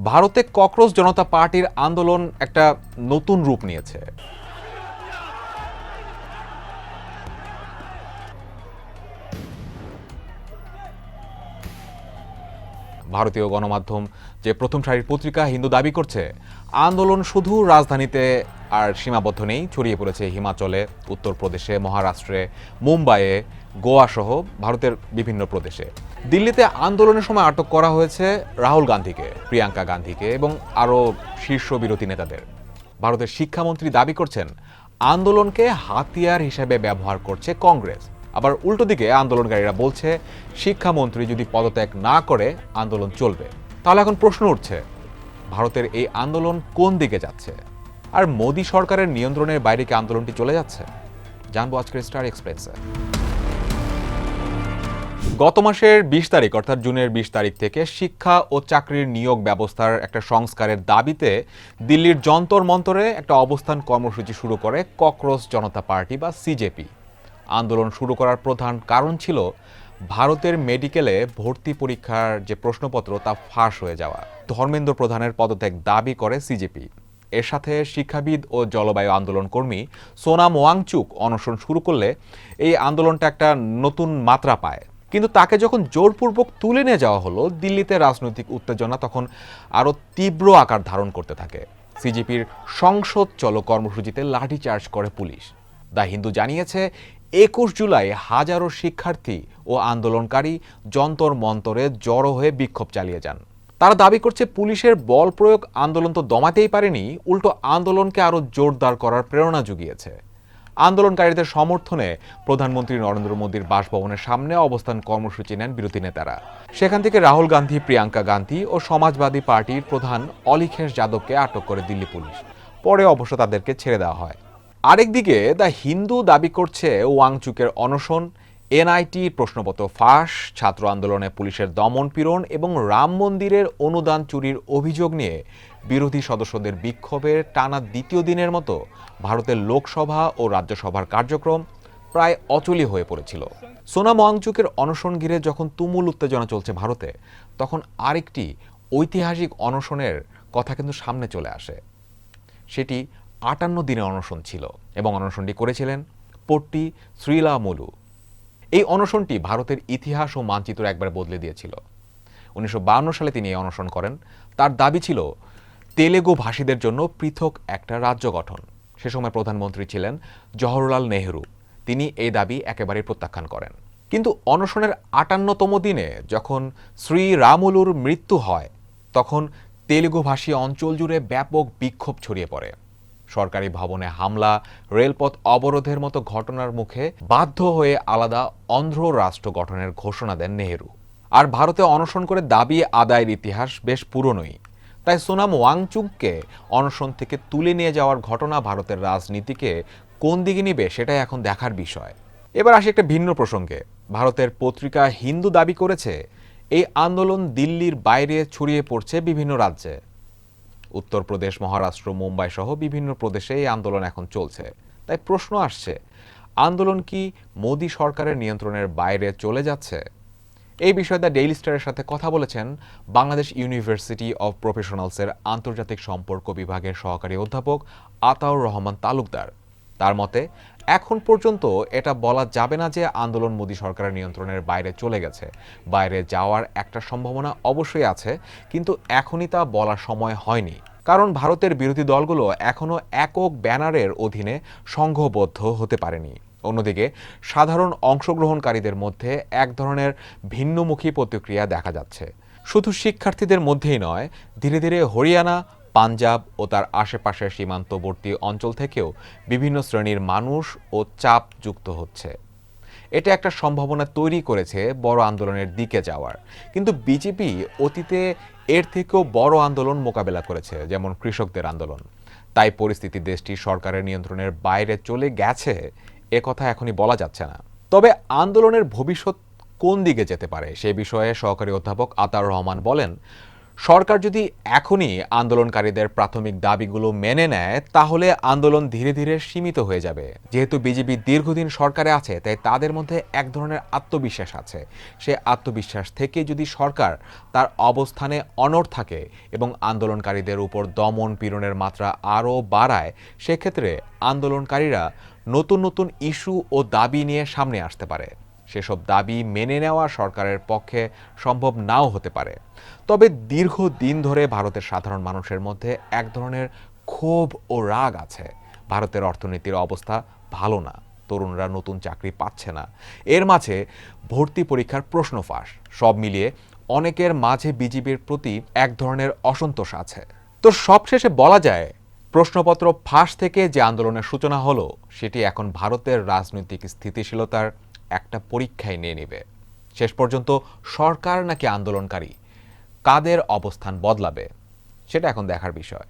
ভারতে ককরোচ জনতা পার্টির আন্দোলন একটা নতুন রূপ নিয়েছে। ভারতীয় গণমাধ্যম যে প্রথম সারির পত্রিকা হিন্দু দাবি করছে আন্দোলন শুধু রাজধানীতে আর সীমাবদ্ধ নেই, ছড়িয়ে পড়েছে হিমাচলে, উত্তরপ্রদেশে, মহারাষ্ট্রে, মুম্বাইয়ে, গোয়া সহ ভারতের বিভিন্ন প্রদেশে। দিল্লিতে আন্দোলনের সময় আটক করা হয়েছে রাহুল গান্ধীকে, প্রিয়াঙ্কা গান্ধীকে এবং আরও শীর্ষ বিরোধী নেতাদের। ভারতের শিক্ষামন্ত্রী দাবি করছেন আন্দোলনকে হাতিয়ার হিসেবে ব্যবহার করছে কংগ্রেস। আবার উল্টো দিকে আন্দোলনকারীরা বলছে শিক্ষামন্ত্রী যদি পদত্যাগ না করে আন্দোলন চলবে। তাহলে এখন প্রশ্ন উঠছে, ভারতের এই আন্দোলন কোন দিকে যাচ্ছে? আর মোদী সরকারের নিয়ন্ত্রণের বাইরে কি আন্দোলনটি চলে যাচ্ছে? জানবো আজকের স্টার এক্সপ্রেসে। গত মাসের ২০ তারিখ অর্থাৎ জুনের ২০ তারিখ থেকে শিক্ষা ও চাকরির নিয়োগ ব্যবস্থার একটা সংস্কারের দাবিতে দিল্লির যন্তর মন্তরে একটা অবস্থান কর্মসূচি শুরু করে ককরোচ জনতা পার্টি বা সিজেপি। আন্দোলন শুরু করার প্রধান কারণ ছিল ভারতের মেডিকেলে ভর্তি পরীক্ষার যে প্রশ্নপত্র তা ফাঁস হয়ে যাওয়া। ধর্মেন্দ্র প্রধানের পদত্যাগ দাবি করে সিজেপি। এর সাথে শিক্ষাবিদ ও জলবায়ু আন্দোলন কর্মী সোনাম ওয়াংচুক অনশন শুরু করলে এই আন্দোলনটা একটা নতুন মাত্রা পায়। কিন্তু তাকে যখন জোরপূর্বক তুলে নিয়ে যাওয়া হলো, দিল্লিতে রাজনৈতিক উত্তেজনা তখন আরও তীব্র আকার ধারণ করতে থাকে। সিজেপির সংসদ চলো কর্মসূচিতে লাঠিচার্জ করে পুলিশ। দ্য হিন্দু জানিয়েছে ২১ জুলাই হাজারো শিক্ষার্থী ও আন্দোলনকারী যন্তর মন্তরে জড়ো হয়ে বিক্ষোভ চালিয়ে যান। তারা দাবি করছে পুলিশের বল প্রয়োগ আন্দোলন তো দমাতেই পারেনি, উল্টো আন্দোলনকে আরও জোরদার করার প্রেরণা জুগিয়েছে। আন্দোলনকারীদের সমর্থনে প্রধানমন্ত্রী নরেন্দ্র মোদীর বাসভবনের সামনে অবস্থান কর্মসূচি নেন বিরোধী নেতারা। সেখান থেকে রাহুল গান্ধী, প্রিয়াঙ্কা গান্ধী ও সমাজবাদী পার্টির প্রধান অখিলেশ যাদবকে আটক করে দিল্লি পুলিশ। পরে অবশ্য তাদেরকে ছেড়ে দেওয়া হয়। আরেকদিকে দ্য হিন্দু দাবি করছে ওয়াংচুকের অনশন, এনআইটি প্রশ্নপত্র ফাঁস, ছাত্র আন্দোলনে পুলিশের দমনপীড়ন এবং রাম মন্দিরের অনুদান চুরির অভিযোগ নিয়ে বিরোধী সদস্যদের বিক্ষোভের টানা দ্বিতীয় দিনের মতো ভারতের লোকসভা ও রাজ্যসভার কার্যক্রম প্রায় অচলই হয়ে পড়েছিল। সোনাম ওয়াংচুকের অনশন ঘিরে যখন তুমুল উত্তেজনা চলছে ভারতে, তখন আরেকটি ঐতিহাসিক অনশনের কথা কিন্তু সামনে চলে আসে। সেটি ৫৮ দিনের অনশন ছিল এবং অনশনটি করেছিলেন পট্টি শ্রীরামুলু। এই অনশনটি ভারতের ইতিহাস ও মানচিত্র একবার বদলে দিয়েছিল। ১৯৫২ সালে তিনি এই অনশন করেন। তার দাবি ছিল তেলেগু ভাষীদের জন্য পৃথক একটা রাজ্য গঠন। সে সময় প্রধানমন্ত্রী ছিলেন জওহরলাল নেহরু। তিনি এই দাবি একেবারেই প্রত্যাখ্যান করেন। কিন্তু অনশনের ৫৮তম দিনে যখন শ্রীরামুলুর মৃত্যু হয়, তখন তেলেগু ভাষী অঞ্চল জুড়ে ব্যাপক বিক্ষোভ ছড়িয়ে পড়ে। সরকারি ভবনে হামলা, রেলপথ অবরোধের মতো ঘটনার মুখে বাধ্য হয়ে আলাদা অন্ধ্র রাষ্ট্র গঠনের ঘোষণা দেন নেহেরু। আর ভারতে অনশন করে দাবি আদায়ের ইতিহাস বেশ পুরনোই। তাই সোনাম ওয়াংচুককে অনশন থেকে তুলে নিয়ে যাওয়ার ঘটনা ভারতের রাজনীতিকে কোন দিকে নিবে সেটাই এখন দেখার বিষয়। এবার আসি একটা ভিন্ন প্রসঙ্গে। ভারতের পত্রিকা হিন্দু দাবি করেছে এই আন্দোলন দিল্লির বাইরে ছড়িয়ে পড়ছে বিভিন্ন রাজ্যে। উত্তরপ্রদেশ, মহারাষ্ট্র, মুম্বাই সহ বিভিন্ন প্রদেশে এই আন্দোলন এখন চলছে। তাই প্রশ্ন আসছে, আন্দোলন কি মোদী সরকারের নিয়ন্ত্রণের বাইরে চলে যাচ্ছে? এই বিষয়ে দ্য ডেইলি স্টারের সাথে কথা বলেছেন বাংলাদেশ ইউনিভার্সিটি অব প্রফেশনালসের আন্তর্জাতিক সম্পর্ক বিভাগের সহকারী অধ্যাপক আতাউর রহমান তালুকদার। তার মতে, এখন পর্যন্ত এটা বলা যাবে না যে আন্দোলন মোদী সরকারের নিয়ন্ত্রণের বাইরে চলে গেছে। বাইরে যাওয়ার একটা সম্ভাবনা অবশ্যই আছে, কিন্তু এখনই তা বলার সময় হয়নি। কারণ ভারতের বিরোধী দলগুলো এখনো একক ব্যানারের অধীনে সংঘবদ্ধ হতে পারেনি। অন্যদিকে সাধারণ অংশগ্রহণকারীদের মধ্যে এক ধরনের ভিন্নমুখী প্রতিক্রিয়া দেখা যাচ্ছে। শুধু শিক্ষার্থীদের মধ্যেই নয়, ধীরে ধীরে হরিয়ানা, পাঞ্জাব ও তার আশেপাশের সীমান্তবর্তী অঞ্চল থেকেও বিভিন্ন শ্রেণীর মানুষ ও চাপ যুক্ত হচ্ছে। এটা একটা সম্ভাবনা তৈরি করেছে বড় আন্দোলনের দিকে যাওয়ার। কিন্তু বিজেপি অতীতে এর থেকেও বড় আন্দোলন মোকাবেলা করেছে, যেমন কৃষকদের আন্দোলন। তাই পরিস্থিতি দেশটির সরকারের নিয়ন্ত্রণের বাইরে চলে গেছে এ কথা এখনই বলা যাচ্ছে না। তবে আন্দোলনের ভবিষ্যৎ কোন দিকে যেতে পারে সে বিষয়ে সহকারী অধ্যাপক আতাউর রহমান বলেন, সরকার যদি এখনই আন্দোলনকারীদের প্রাথমিক দাবিগুলো মেনে নেয় তাহলে আন্দোলন ধীরে ধীরে সীমিত হয়ে যাবে। যেহেতু বিজেপি দীর্ঘদিন সরকারে আছে, তাই তাদের মধ্যে এক ধরনের আত্মবিশ্বাস আছে। সে আত্মবিশ্বাস থেকে যদি সরকার তার অবস্থানে অনড় থাকে এবং আন্দোলনকারীদের উপর দমন পীড়নের মাত্রা আরও বাড়ায়, সেক্ষেত্রে আন্দোলনকারীরা নতুন নতুন ইস্যু ও দাবি নিয়ে সামনে আসতে পারে। সেসব দাবি মেনে নেওয়া সরকারের পক্ষে সম্ভব নাও হতে পারে। তবে দীর্ঘদিন ধরে ভারতের সাধারণ মানুষের মধ্যে এক ধরনের ক্ষোভ ও রাগ আছে। ভারতের অর্থনীতির অবস্থা ভালো না, তরুণরা নতুন চাকরি পাচ্ছে না, এর মাঝে ভর্তি পরীক্ষার প্রশ্ন ফাঁস। সব মিলিয়ে অনেকের মাঝে বিজেপির প্রতি এক ধরনের অসন্তোষ আছে। তো সবশেষে বলা যায়, প্রশ্নপত্র ফাঁস থেকে যে আন্দোলনের সূচনা হলো সেটি এখন ভারতের রাজনৈতিক স্থিতিশীলতার একটা পরীক্ষায় নিয়ে নেবে। শেষ পর্যন্ত সরকার নাকি আন্দোলনকারী, কাদের অবস্থান বদলাবে সেটা এখন দেখার বিষয়।